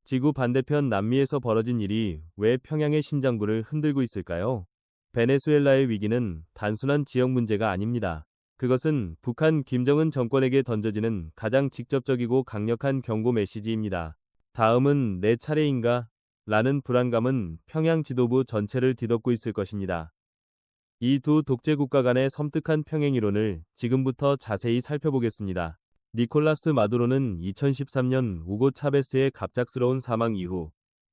지구 반대편 남미에서 벌어진 일이 왜 평양의 심장부를 흔들고 있을까요? 베네수엘라의 위기는 단순한 지역 문제가 아닙니다. 그것은 북한 김정은 정권에게 던져지는 가장 직접적이고 강력한 경고 메시지입니다. 다음은 내 차례인가? 라는 불안감은 평양 지도부 전체를 뒤덮고 있을 것입니다. 이 두 독재 국가 간의 섬뜩한 평행 이론을 지금부터 자세히 살펴보겠습니다. 니콜라스 마두로는 2013년 우고 차베스의 갑작스러운 사망 이후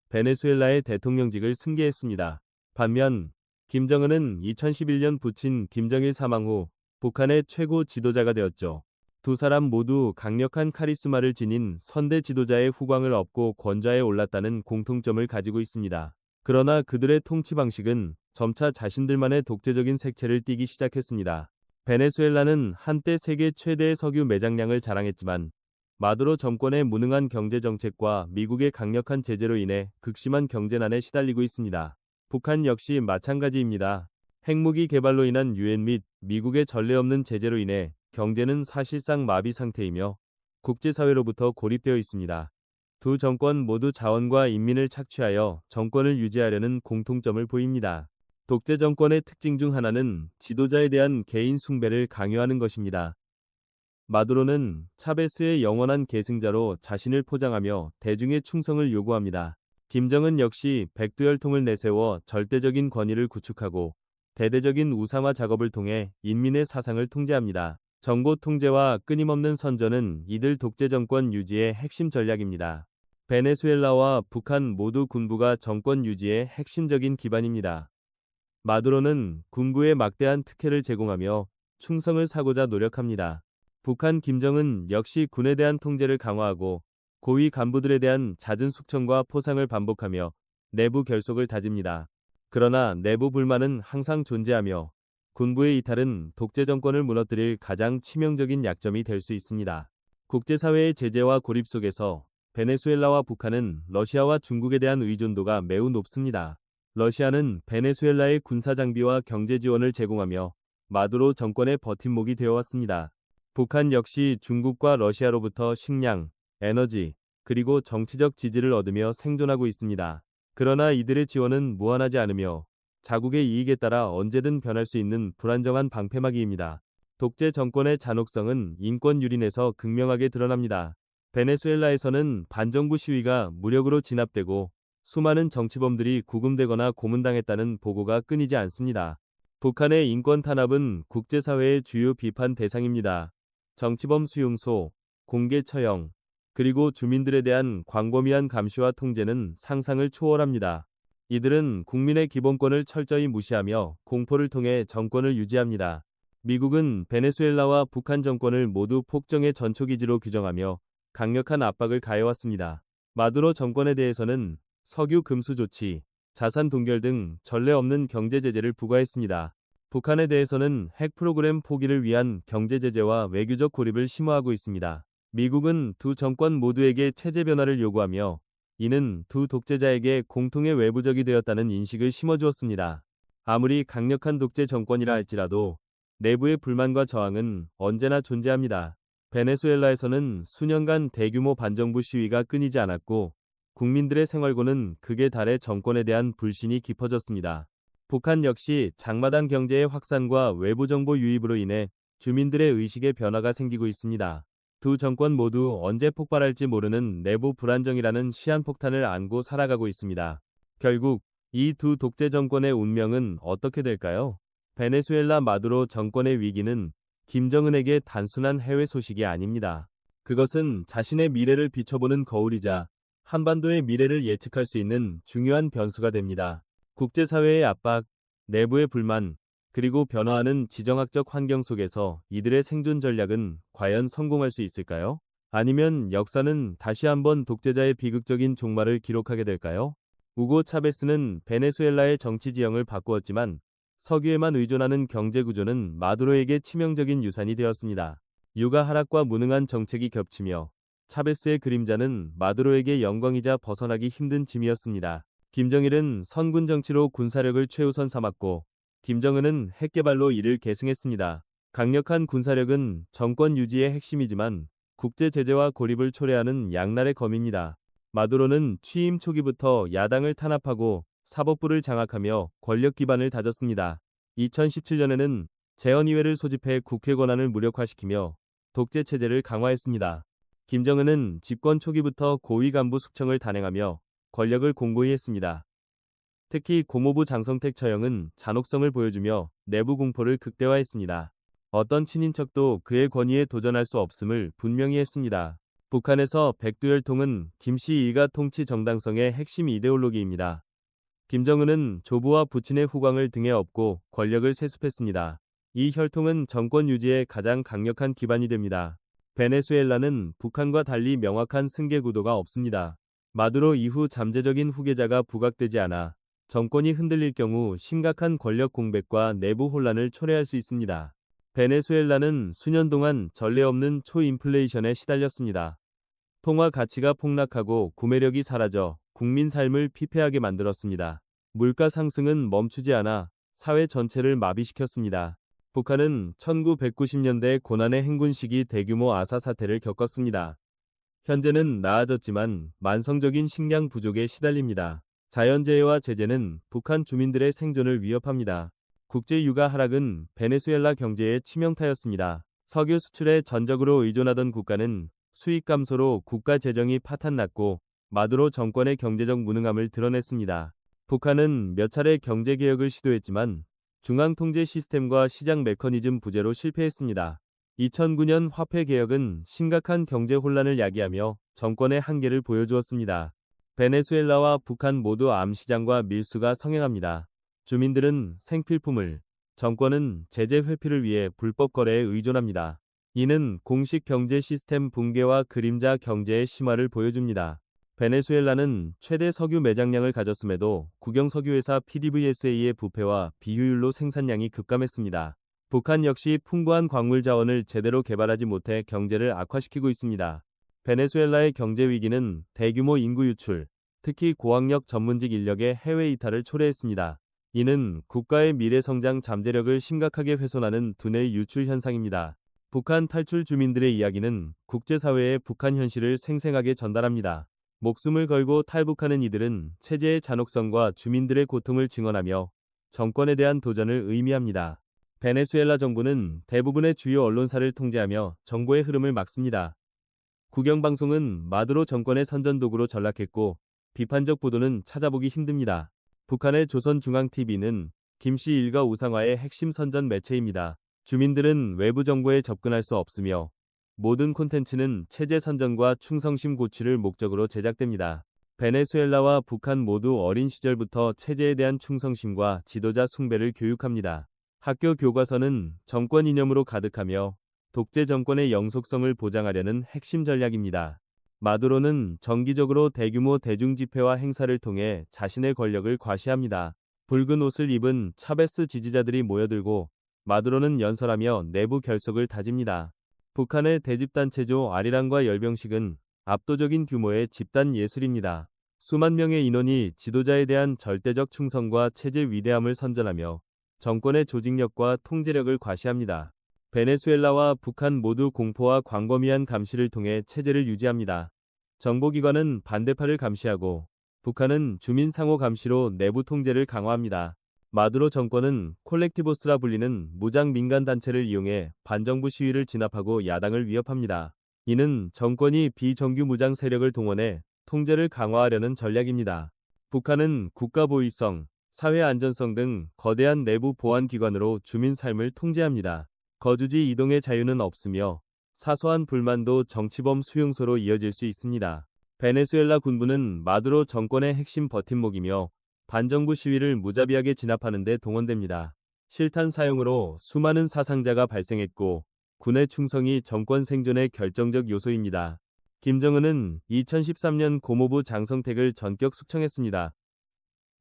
베네수엘라의 대통령직을 승계했습니다. 반면 김정은은 2011년 부친 김정일 사망 후 북한의 최고 지도자가 되었죠. 두 사람 모두 강력한 카리스마를 지닌 선대 지도자의 후광을 얻고 권좌에 올랐다는 공통점을 가지고 있습니다. 그러나 그들의 통치 방식은 점차 자신들만의 독재적인 색채를 띠기 시작했습니다. 베네수엘라는 한때 세계 최대의 석유 매장량을 자랑했지만 마두로 정권의 무능한 경제 정책과 미국의 강력한 제재로 인해 극심한 경제난에 시달리고 있습니다. 북한 역시 마찬가지입니다. 핵무기 개발로 인한 유엔 및 미국의 전례 없는 제재로 인해 경제는 사실상 마비 상태이며 국제사회로부터 고립되어 있습니다. 두 정권 모두 자원과 인민을 착취하여 정권을 유지하려는 공통점을 보입니다. 독재 정권의 특징 중 하나는 지도자에 대한 개인 숭배를 강요하는 것입니다. 마두로는 차베스의 영원한 계승자로 자신을 포장하며 대중의 충성을 요구합니다. 김정은 역시 백두혈통을 내세워 절대적인 권위를 구축하고 대대적인 우상화 작업을 통해 인민의 사상을 통제합니다. 정보 통제와 끊임없는 선전은 이들 독재 정권 유지의 핵심 전략입니다. 베네수엘라와 북한 모두 군부가 정권 유지의 핵심적인 기반입니다. 마두로는 군부에 막대한 특혜를 제공하며 충성을 사고자 노력합니다. 북한 김정은 역시 군에 대한 통제를 강화하고 고위 간부들에 대한 잦은 숙청과 포상을 반복하며 내부 결속을 다집니다. 그러나 내부 불만은 항상 존재하며 군부의 이탈은 독재 정권을 무너뜨릴 가장 치명적인 약점이 될 수 있습니다. 국제사회의 제재와 고립 속에서 베네수엘라와 북한은 러시아와 중국에 대한 의존도가 매우 높습니다. 러시아는 베네수엘라의 군사장비와 경제 지원을 제공하며 마두로 정권의 버팀목이 되어왔습니다. 북한 역시 중국과 러시아로부터 식량, 에너지, 그리고 정치적 지지를 얻으며 생존하고 있습니다. 그러나 이들의 지원은 무한하지 않으며 자국의 이익에 따라 언제든 변할 수 있는 불안정한 방패막이입니다. 독재 정권의 잔혹성은 인권 유린에서 극명하게 드러납니다. 베네수엘라에서는 반정부 시위가 무력으로 진압되고 수많은 정치범들이 구금되거나 고문당했다는 보고가 끊이지 않습니다. 북한의 인권 탄압은 국제사회의 주요 비판 대상입니다. 정치범 수용소, 공개 처형, 그리고 주민들에 대한 광범위한 감시와 통제는 상상을 초월합니다. 이들은 국민의 기본권을 철저히 무시하며 공포를 통해 정권을 유지합니다. 미국은 베네수엘라와 북한 정권을 모두 폭정의 전초기지로 규정하며 강력한 압박을 가해왔습니다. 마두로 정권에 대해서는 석유 금수 조치, 자산 동결 등 전례 없는 경제 제재를 부과했습니다. 북한에 대해서는 핵 프로그램 포기를 위한 경제 제재와 외교적 고립을 심화하고 있습니다. 미국은 두 정권 모두에게 체제 변화를 요구하며 이는 두 독재자에게 공통의 외부적이 되었다는 인식을 심어주었습니다. 아무리 강력한 독재 정권이라 할지라도 내부의 불만과 저항은 언제나 존재합니다. 베네수엘라에서는 수년간 대규모 반정부 시위가 끊이지 않았고 국민들의 생활고는 극에 달해 정권에 대한 불신이 깊어졌습니다. 북한 역시 장마당 경제의 확산과 외부 정보 유입으로 인해 주민들의 의식의 변화가 생기고 있습니다. 두 정권 모두 언제 폭발할지 모르는 내부 불안정이라는 시한폭탄을 안고 살아가고 있습니다. 결국 이 두 독재 정권의 운명은 어떻게 될까요? 베네수엘라 마두로 정권의 위기는 김정은에게 단순한 해외 소식이 아닙니다. 그것은 자신의 미래를 비춰보는 거울이자 한반도의 미래를 예측할 수 있는 중요한 변수가 됩니다. 국제사회의 압박, 내부의 불만, 그리고 변화하는 지정학적 환경 속에서 이들의 생존 전략은 과연 성공할 수 있을까요? 아니면 역사는 다시 한번 독재자의 비극적인 종말을 기록하게 될까요? 우고 차베스는 베네수엘라의 정치 지형을 바꾸었지만 석유에만 의존하는 경제 구조는 마두로에게 치명적인 유산이 되었습니다. 유가 하락과 무능한 정책이 겹치며 차베스의 그림자는 마두로에게 영광이자 벗어나기 힘든 짐이었습니다. 김정일은 선군 정치로 군사력을 최우선 삼았고 김정은은 핵개발로 이를 계승했습니다. 강력한 군사력은 정권 유지의 핵심이지만 국제 제재와 고립을 초래하는 양날의 검입니다. 마두로는 취임 초기부터 야당을 탄압하고 사법부를 장악하며 권력 기반을 다졌습니다. 2017년에는 재헌의회를 소집해 국회 권한을 무력화시키며 독재 체제를 강화했습니다. 김정은은 집권 초기부터 고위 간부 숙청을 단행하며 권력을 공고히 했습니다. 특히 고모부 장성택 처형은 잔혹성을 보여주며 내부 공포를 극대화했습니다. 어떤 친인척도 그의 권위에 도전할 수 없음을 분명히 했습니다. 북한에서 백두혈통은 김씨 일가 통치 정당성의 핵심 이데올로기입니다. 김정은은 조부와 부친의 후광을 등에 업고 권력을 세습했습니다. 이 혈통은 정권 유지에 가장 강력한 기반이 됩니다. 베네수엘라는 북한과 달리 명확한 승계 구도가 없습니다. 마두로 이후 잠재적인 후계자가 부각되지 않아 정권이 흔들릴 경우 심각한 권력 공백과 내부 혼란을 초래할 수 있습니다. 베네수엘라는 수년 동안 전례 없는 초인플레이션에 시달렸습니다. 통화 가치가 폭락하고 구매력이 사라져 국민 삶을 피폐하게 만들었습니다. 물가 상승은 멈추지 않아 사회 전체를 마비시켰습니다. 북한은 1990년대 고난의 행군 시기 대규모 아사 사태를 겪었습니다. 현재는 나아졌지만 만성적인 식량 부족에 시달립니다. 자연재해와 제재는 북한 주민들의 생존을 위협합니다. 국제유가 하락은 베네수엘라 경제의 치명타였습니다. 석유 수출에 전적으로 의존하던 국가는 수익 감소로 국가 재정이 파탄났고 마두로 정권의 경제적 무능함을 드러냈습니다. 북한은 몇 차례 경제개혁을 시도했지만 중앙통제 시스템과 시장 메커니즘 부재로 실패했습니다. 2009년 화폐개혁은 심각한 경제 혼란을 야기하며 정권의 한계를 보여주었습니다. 베네수엘라와 북한 모두 암시장과 밀수가 성행합니다. 주민들은 생필품을, 정권은 제재 회피를 위해 불법 거래에 의존합니다. 이는 공식 경제 시스템 붕괴와 그림자 경제의 심화를 보여줍니다. 베네수엘라는 최대 석유 매장량을 가졌음에도 국영 석유회사 PDVSA의 부패와 비효율로 생산량이 급감했습니다. 북한 역시 풍부한 광물 자원을 제대로 개발하지 못해 경제를 악화시키고 있습니다. 베네수엘라의 경제 위기는 대규모 인구 유출, 특히 고학력 전문직 인력의 해외 이탈을 초래했습니다. 이는 국가의 미래 성장 잠재력을 심각하게 훼손하는 두뇌 유출 현상입니다. 북한 탈출 주민들의 이야기는 국제사회에 북한 현실을 생생하게 전달합니다. 목숨을 걸고 탈북하는 이들은 체제의 잔혹성과 주민들의 고통을 증언하며 정권에 대한 도전을 의미합니다. 베네수엘라 정부는 대부분의 주요 언론사를 통제하며 정보의 흐름을 막습니다. 국영방송은 마두로 정권의 선전도구로 전락했고 비판적 보도는 찾아보기 힘듭니다. 북한의 조선중앙TV는 김씨 일가 우상화의 핵심 선전 매체입니다. 주민들은 외부 정보에 접근할 수 없으며 모든 콘텐츠는 체제 선전과 충성심 고취를 목적으로 제작됩니다. 베네수엘라와 북한 모두 어린 시절부터 체제에 대한 충성심과 지도자 숭배를 교육합니다. 학교 교과서는 정권 이념으로 가득하며 독재 정권의 영속성을 보장하려는 핵심 전략입니다. 마두로는 정기적으로 대규모 대중집회와 행사를 통해 자신의 권력을 과시합니다. 붉은 옷을 입은 차베스 지지자들이 모여들고 마두로는 연설하며 내부 결속을 다집니다. 북한의 대집단체조 아리랑과 열병식은 압도적인 규모의 집단 예술입니다. 수만 명의 인원이 지도자에 대한 절대적 충성과 체제 위대함을 선전하며 정권의 조직력과 통제력을 과시합니다. 베네수엘라와 북한 모두 공포와 광범위한 감시를 통해 체제를 유지합니다. 정보기관은 반대파를 감시하고 북한은 주민 상호 감시로 내부 통제를 강화합니다. 마두로 정권은 콜렉티보스라 불리는 무장 민간단체를 이용해 반정부 시위를 진압하고 야당을 위협합니다. 이는 정권이 비정규 무장 세력을 동원해 통제를 강화하려는 전략입니다. 북한은 국가보위성, 사회 안전성 등 거대한 내부 보안기관으로 주민 삶을 통제합니다. 거주지 이동의 자유는 없으며 사소한 불만도 정치범 수용소로 이어질 수 있습니다. 베네수엘라 군부는 마두로 정권의 핵심 버팀목이며 반정부 시위를 무자비하게 진압하는 데 동원됩니다. 실탄 사용으로 수많은 사상자가 발생했고 군의 충성이 정권 생존의 결정적 요소입니다. 김정은은 2013년 고모부 장성택을 전격 숙청했습니다.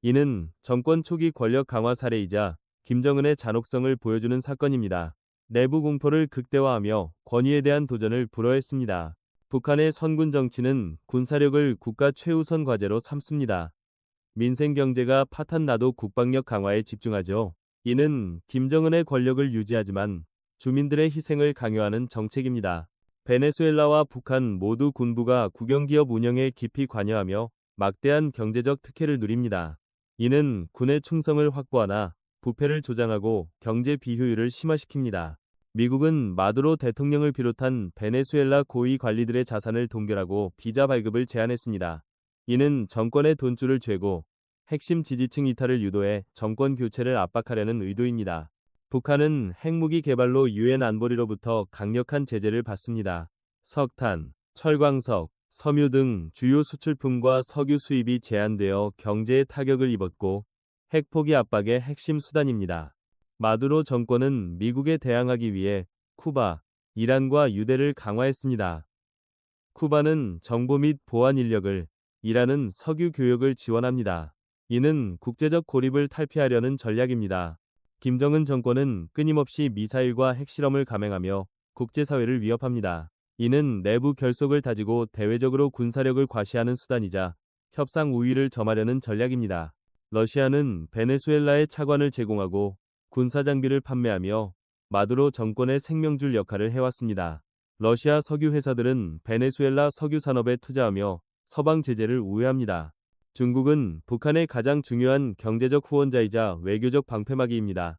이는 정권 초기 권력 강화 사례이자 김정은의 잔혹성을 보여주는 사건입니다. 내부 공포를 극대화하며 권위에 대한 도전을 불허했습니다. 북한의 선군 정치는 군사력을 국가 최우선 과제로 삼습니다. 민생 경제가 파탄나도 국방력 강화에 집중하죠. 이는 김정은의 권력을 유지하지만 주민들의 희생을 강요하는 정책입니다. 베네수엘라와 북한 모두 군부가 국영기업 운영에 깊이 관여하며 막대한 경제적 특혜를 누립니다. 이는 군의 충성을 확보하나 부패를 조장하고 경제 비효율을 심화시킵니다. 미국은 마두로 대통령을 비롯한 베네수엘라 고위 관리들의 자산을 동결하고 비자 발급을 제한했습니다. 이는 정권의 돈줄을 죄고 핵심 지지층 이탈을 유도해 정권 교체를 압박하려는 의도입니다. 북한은 핵무기 개발로 유엔 안보리로부터 강력한 제재를 받습니다. 석탄, 철광석, 섬유 등 주요 수출품과 석유 수입이 제한되어 경제에 타격을 입었고 핵포기 압박의 핵심 수단입니다. 마두로 정권은 미국에 대항하기 위해 쿠바, 이란과 유대를 강화했습니다. 쿠바는 정보 및 보안 인력을, 이란은 석유 교역을 지원합니다. 이는 국제적 고립을 탈피하려는 전략입니다. 김정은 정권은 끊임없이 미사일과 핵실험을 감행하며 국제사회를 위협합니다. 이는 내부 결속을 다지고 대외적으로 군사력을 과시하는 수단이자 협상 우위를 점하려는 전략입니다. 러시아는 베네수엘라에 차관을 제공하고 군사장비를 판매하며 마두로 정권의 생명줄 역할을 해왔습니다. 러시아 석유 회사들은 베네수엘라 석유 산업에 투자하며 서방 제재를 우회합니다. 중국은 북한의 가장 중요한 경제적 후원자이자 외교적 방패막이입니다.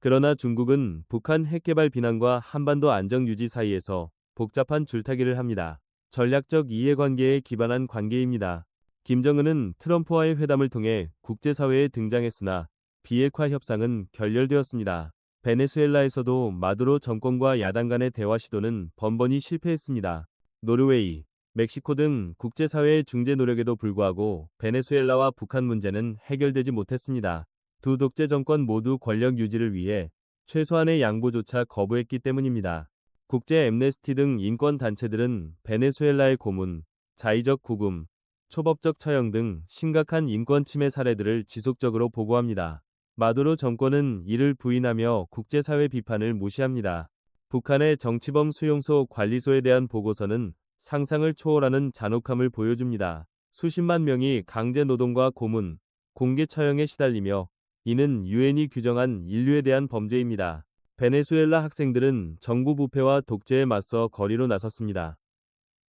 그러나 중국은 북한 핵개발 비난과 한반도 안정 유지 사이에서 복잡한 줄타기를 합니다. 전략적 이해관계에 기반한 관계입니다. 김정은은 트럼프와의 회담을 통해 국제사회에 등장했으나 비핵화 협상은 결렬되었습니다. 베네수엘라에서도 마두로 정권과 야당 간의 대화 시도는 번번이 실패했습니다. 노르웨이, 멕시코 등 국제사회의 중재 노력에도 불구하고 베네수엘라와 북한 문제는 해결되지 못했습니다. 두 독재 정권 모두 권력 유지를 위해 최소한의 양보조차 거부했기 때문입니다. 국제 엠네스티 등 인권 단체들은 베네수엘라의 고문, 자의적 구금, 초법적 처형 등 심각한 인권 침해 사례들을 지속적으로 보고합니다. 마두로 정권은 이를 부인하며 국제사회 비판을 무시합니다. 북한의 정치범 수용소 관리소에 대한 보고서는 상상을 초월하는 잔혹함을 보여줍니다. 수십만 명이 강제 노동과 고문, 공개 처형에 시달리며 이는 유엔이 규정한 인류에 대한 범죄입니다. 베네수엘라 학생들은 정부 부패와 독재에 맞서 거리로 나섰습니다.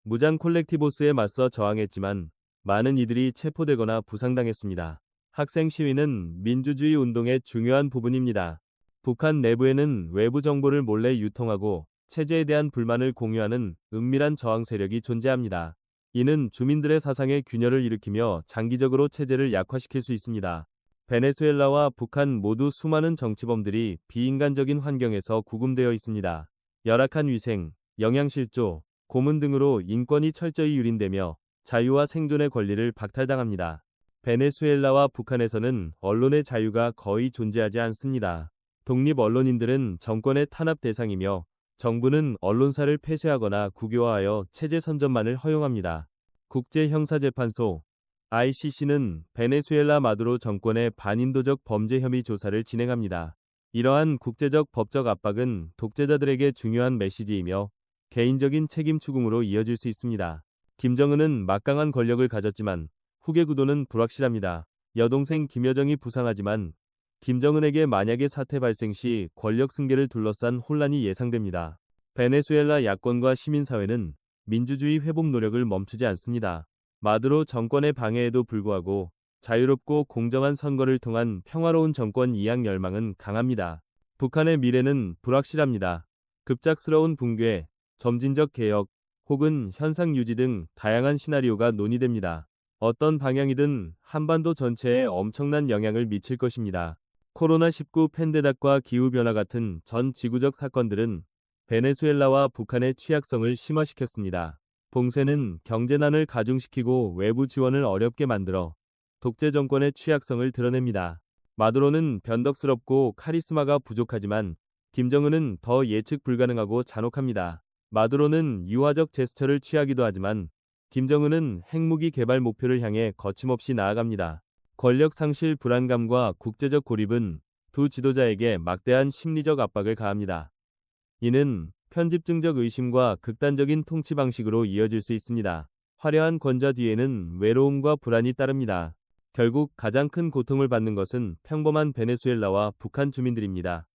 무장 콜렉티보스에 맞서 저항했지만 많은 이들이 체포되거나 부상당했습니다. 학생 시위는 민주주의 운동의 중요한 부분입니다. 북한 내부에는 외부 정보를 몰래 유통하고 체제에 대한 불만을 공유하는 은밀한 저항 세력이 존재합니다. 이는 주민들의 사상에 균열을 일으키며 장기적으로 체제를 약화시킬 수 있습니다. 베네수엘라와 북한 모두 수많은 정치범들이 비인간적인 환경에서 구금되어 있습니다. 열악한 위생, 영양실조, 고문 등으로 인권이 철저히 유린되며 자유와 생존의 권리를 박탈당합니다. 베네수엘라와 북한에서는 언론의 자유가 거의 존재하지 않습니다. 독립 언론인들은 정권의 탄압 대상이며 정부는 언론사를 폐쇄하거나 국유화하여 체제 선전만을 허용합니다. 국제형사재판소 ICC는 베네수엘라 마두로 정권의 반인도적 범죄 혐의 조사를 진행합니다. 이러한 국제적 법적 압박은 독재자들에게 중요한 메시지이며 개인적인 책임 추궁으로 이어질 수 있습니다. 김정은은 막강한 권력을 가졌지만 후계 구도는 불확실합니다. 여동생 김여정이 부상하지만 김정은에게 만약의 사태 발생 시 권력 승계를 둘러싼 혼란이 예상됩니다. 베네수엘라 야권과 시민사회는 민주주의 회복 노력을 멈추지 않습니다. 마두로 정권의 방해에도 불구하고 자유롭고 공정한 선거를 통한 평화로운 정권 이양 열망은 강합니다. 북한의 미래는 불확실합니다. 급작스러운 붕괴, 점진적 개혁, 혹은 현상 유지 등 다양한 시나리오가 논의됩니다. 어떤 방향이든 한반도 전체에 엄청난 영향을 미칠 것입니다. 코로나19 팬데믹과 기후변화 같은 전 지구적 사건들은 베네수엘라와 북한의 취약성을 심화시켰습니다. 봉쇄는 경제난을 가중시키고 외부 지원을 어렵게 만들어 독재 정권의 취약성을 드러냅니다. 마두로는 변덕스럽고 카리스마가 부족하지만 김정은은 더 예측 불가능하고 잔혹합니다. 마두로는 유화적 제스처를 취하기도 하지만 김정은은 핵무기 개발 목표를 향해 거침없이 나아갑니다. 권력 상실 불안감과 국제적 고립은 두 지도자에게 막대한 심리적 압박을 가합니다. 이는 편집증적 의심과 극단적인 통치 방식으로 이어질 수 있습니다. 화려한 권좌 뒤에는 외로움과 불안이 따릅니다. 결국 가장 큰 고통을 받는 것은 평범한 베네수엘라와 북한 주민들입니다.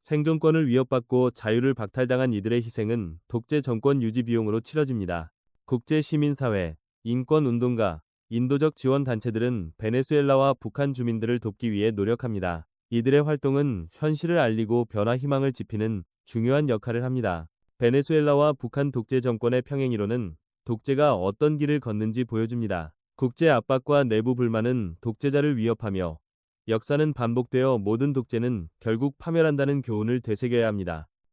생존권을 위협받고 자유를 박탈당한 이들의 희생은 독재 정권 유지 비용으로 치러집니다. 국제 시민사회, 인권운동가, 인도적 지원 단체들은 베네수엘라와 북한 주민들을 돕기 위해 노력합니다. 이들의 활동은 현실을 알리고 변화 희망을 지피는 중요한 역할을 합니다. 베네수엘라와 북한 독재 정권의 평행이론은 독재가 어떤 길을 걷는지 보여줍니다. 국제 압박과 내부 불만은 독재자를 위협하며 역사는 반복되어 모든 독재는 결국 파멸한다는 교훈을 되새겨야 합니다.